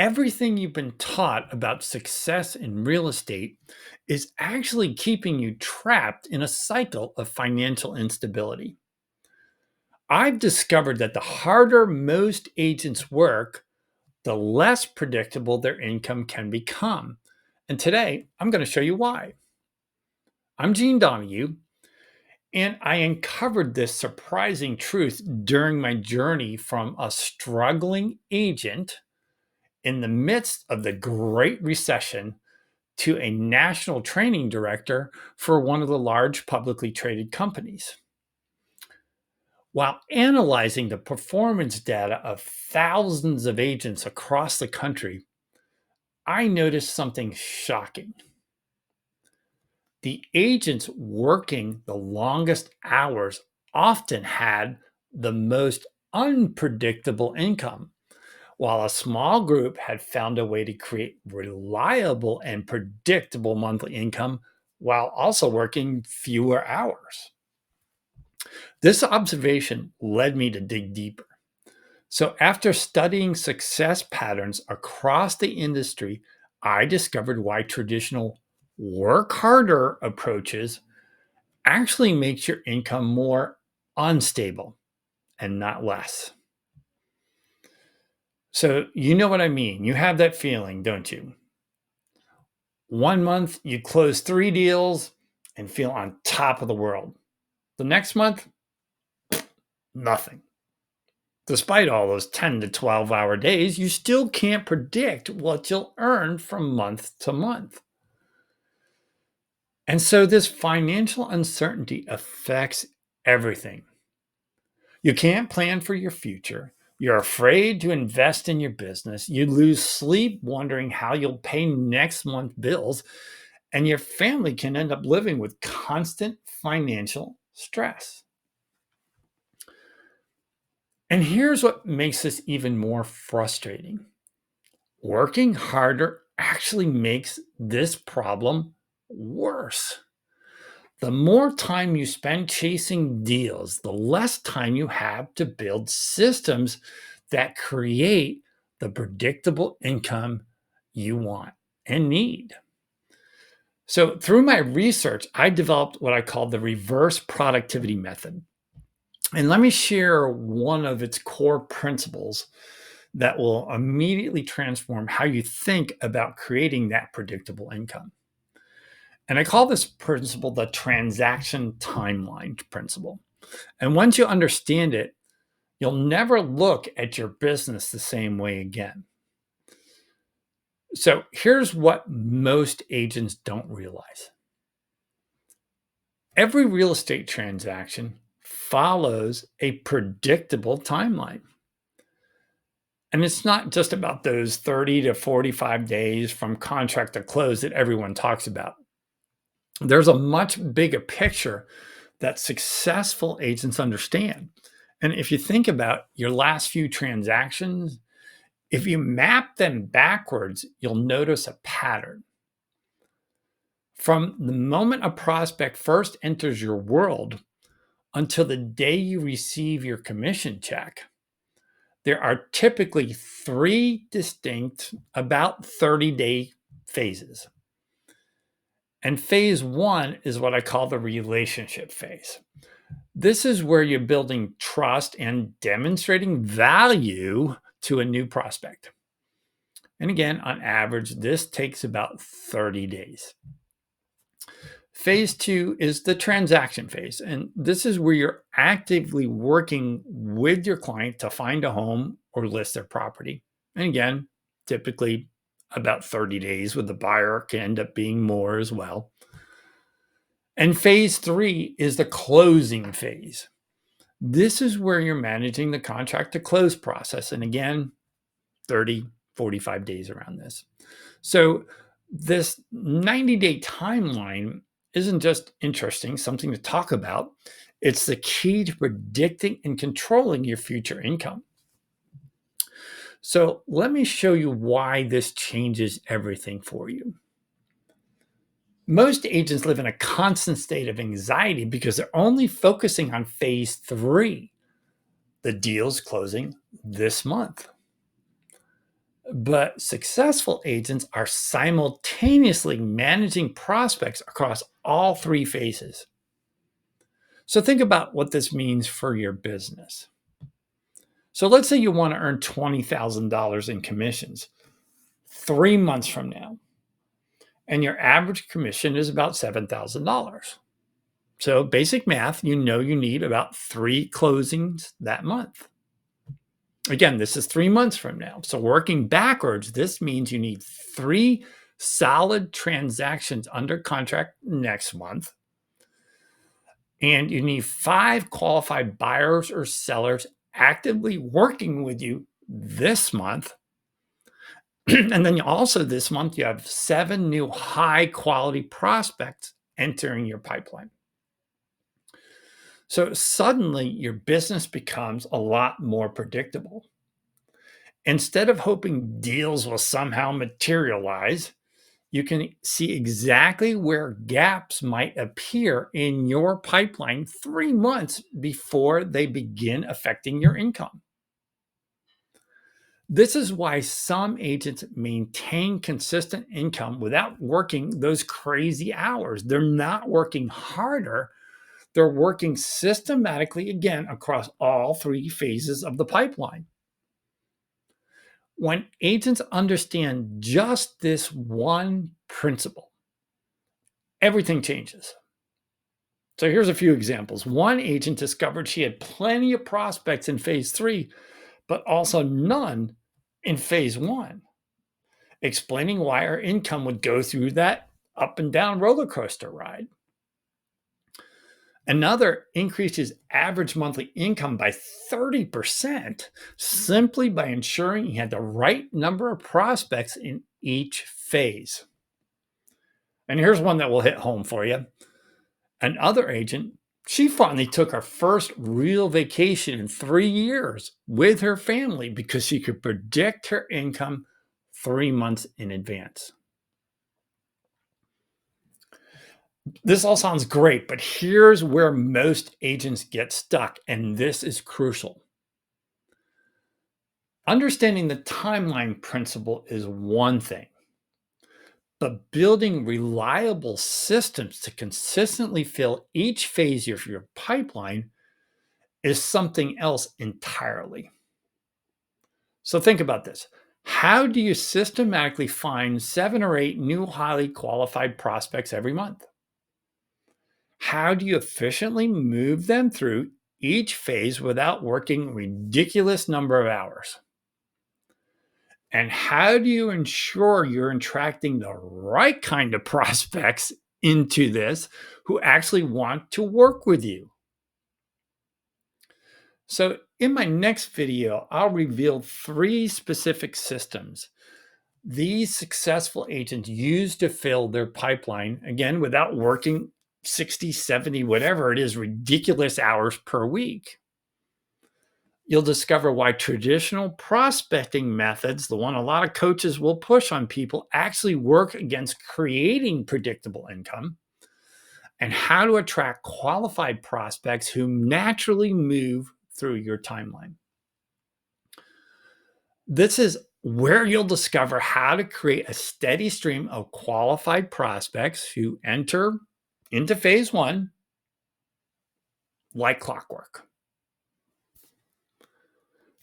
everything you've been taught about success in real estate is actually keeping you trapped in a cycle of financial instability. I've discovered that the harder most agents work, the less predictable their income can become. And today, I'm going to show you why. I'm Gene Donahue, and I uncovered this surprising truth during my journey from a struggling agent in the midst of the Great Recession to a national training director for one of the large publicly traded companies. While analyzing the performance data of thousands of agents across the country, I noticed something shocking. The agents working the longest hours often had the most unpredictable income, while a small group had found a way to create reliable and predictable monthly income while also working fewer hours. This observation led me to dig deeper. So, after studying success patterns across the industry, I discovered why traditional work harder approaches actually makes your income more unstable and not less. So, you know what I mean. You have that feeling, don't you? One month you close 3 deals and feel on top of the world. The next month, nothing. Despite all those 10 to 12-hour days, you still can't predict what you'll earn from month to month. And so this financial uncertainty affects everything. You can't plan for your future. You're afraid to invest in your business. You lose sleep wondering how you'll pay next month's bills, and your family can end up living with constant financial stress. And here's what makes this even more frustrating. Working harder actually makes this problem worse. The more time you spend chasing deals, the less time you have to build systems that create the predictable income you want and need. So, through my research, I developed what I call the reverse productivity method. And let me share one of its core principles that will immediately transform how you think about creating that predictable income. And I call this principle the transaction timeline principle. And once you understand it, you'll never look at your business the same way again. So here's what most agents don't realize. Every real estate transaction follows a predictable timeline. And it's not just about those 30 to 45 days from contract to close that everyone talks about. There's a much bigger picture that successful agents understand. And if you think about your last few transactions, if you map them backwards, you'll notice a pattern. From the moment a prospect first enters your world until the day you receive your commission check, there are typically three distinct, about 30-day phases. And phase one is what I call the relationship phase. This is where you're building trust and demonstrating value to a new prospect. And again, on average, this takes about 30 days. Phase two is the transaction phase. And this is where you're actively working with your client to find a home or list their property. And again, typically about 30 days with the buyer, can end up being more as well. And phase three is the closing phase. This is where you're managing the contract to close process. And again, 30, 45 days around this. So this 90-day timeline isn't just interesting, something to talk about. It's the key to predicting and controlling your future income. So let me show you why this changes everything for you. Most agents live in a constant state of anxiety because they're only focusing on phase three, the deals closing this month. But successful agents are simultaneously managing prospects across all three phases. So think about what this means for your business. So let's say you want to earn $20,000 in commissions 3 months from now, and your average commission is about $7,000. So basic math, you know you need about 3 closings that month. Again, this is 3 months from now. So working backwards, this means you need 3 solid transactions under contract next month. And you need 5 qualified buyers or sellers actively working with you this month. And then also this month, you have 7 new high quality prospects entering your pipeline. So suddenly your business becomes a lot more predictable. Instead of hoping deals will somehow materialize, you can see exactly where gaps might appear in your pipeline 3 months before they begin affecting your income. This is why some agents maintain consistent income without working those crazy hours. They're not working harder, they're working systematically again across all three phases of the pipeline. When agents understand just this one principle, everything changes. So here's a few examples. One agent discovered she had plenty of prospects in phase 3, but also none in phase 1, explaining why her income would go through that up and down roller coaster ride. Another increased his average monthly income by 30% simply by ensuring he had the right number of prospects in each phase. And here's one that will hit home for you. Another agent, she finally took her first real vacation in 3 years with her family because she could predict her income 3 months in advance. This all sounds great, but here's where most agents get stuck, and this is crucial. Understanding the timeline principle is one thing, but building reliable systems to consistently fill each phase of your pipeline is something else entirely. So think about this. How do you systematically find 7 or 8 new highly qualified prospects every month? How do you efficiently move them through each phase without working a ridiculous number of hours? And how do you ensure you're attracting the right kind of prospects into this who actually want to work with you? So, in my next video, I'll reveal 3 specific systems these successful agents use to fill their pipeline, again, without working 60, 70, whatever it is, ridiculous hours per week. You'll discover why traditional prospecting methods, the one a lot of coaches will push on people, actually work against creating predictable income, and how to attract qualified prospects who naturally move through your timeline. This is where you'll discover how to create a steady stream of qualified prospects who enter into phase 1 like clockwork.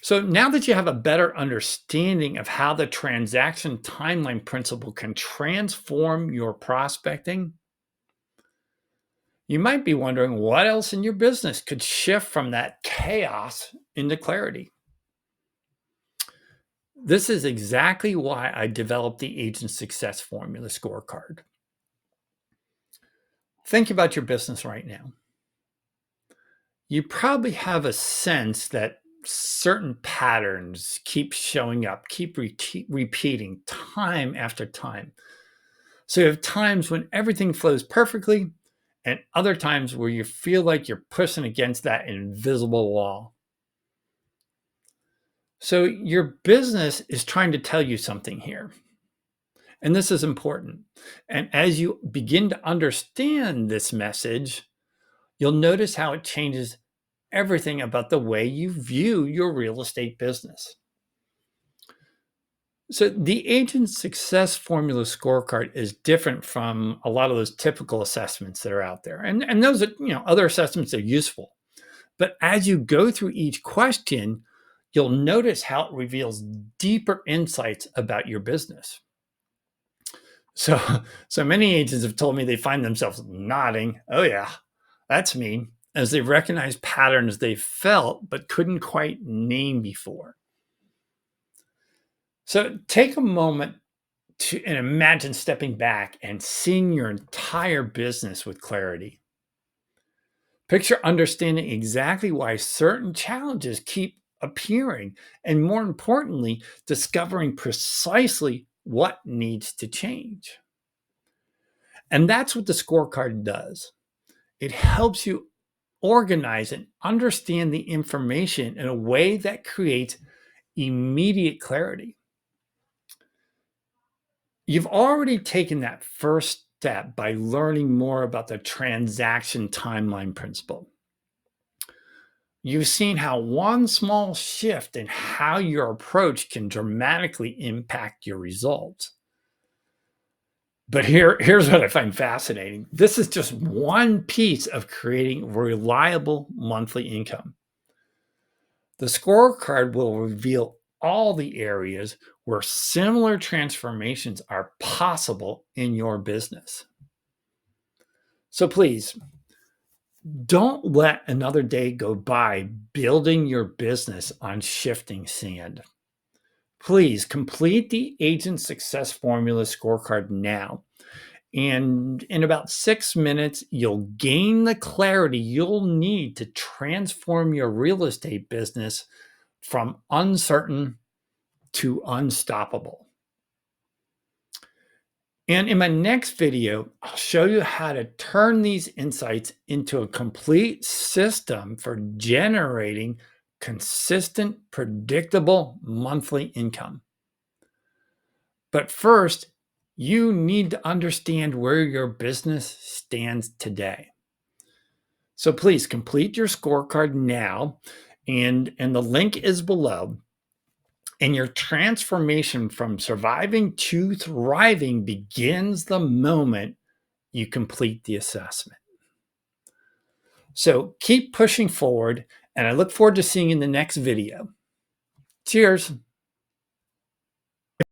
So now that you have a better understanding of how the transaction timeline principle can transform your prospecting, you might be wondering what else in your business could shift from that chaos into clarity. This is exactly why I developed the Agent Success Formula scorecard. Think about your business right now. You probably have a sense that certain patterns keep showing up, keep repeating time after time. So you have times when everything flows perfectly and other times where you feel like you're pushing against that invisible wall. So your business is trying to tell you something here. And this is important. And as you begin to understand this message, you'll notice how it changes everything about the way you view your real estate business. So the agent success formula scorecard is different from a lot of those typical assessments that are out there. And those are, other assessments are useful. But as you go through each question, you'll notice how it reveals deeper insights about your business. So, so many agents have told me they find themselves nodding, "Oh yeah, that's me," as they recognize patterns they felt but couldn't quite name before. So take a moment and imagine stepping back and seeing your entire business with clarity. Picture understanding exactly why certain challenges keep appearing, and more importantly, discovering precisely what needs to change. And that's what the scorecard does. It helps you organize and understand the information in a way that creates immediate clarity. You've already taken that first step by learning more about the transaction timeline principle. You've seen how one small shift in how your approach can dramatically impact your results. But here's what I find fascinating. This is just one piece of creating reliable monthly income. The scorecard will reveal all the areas where similar transformations are possible in your business. So please don't let another day go by building your business on shifting sand. Please complete the Agent Success Formula scorecard now. And in about 6 minutes, you'll gain the clarity you'll need to transform your real estate business from uncertain to unstoppable. And in my next video, I'll show you how to turn these insights into a complete system for generating consistent, predictable monthly income. But first, you need to understand where your business stands today. So please complete your scorecard now, and the link is below. And your transformation from surviving to thriving begins the moment you complete the assessment. So keep pushing forward, and I look forward to seeing you in the next video. Cheers.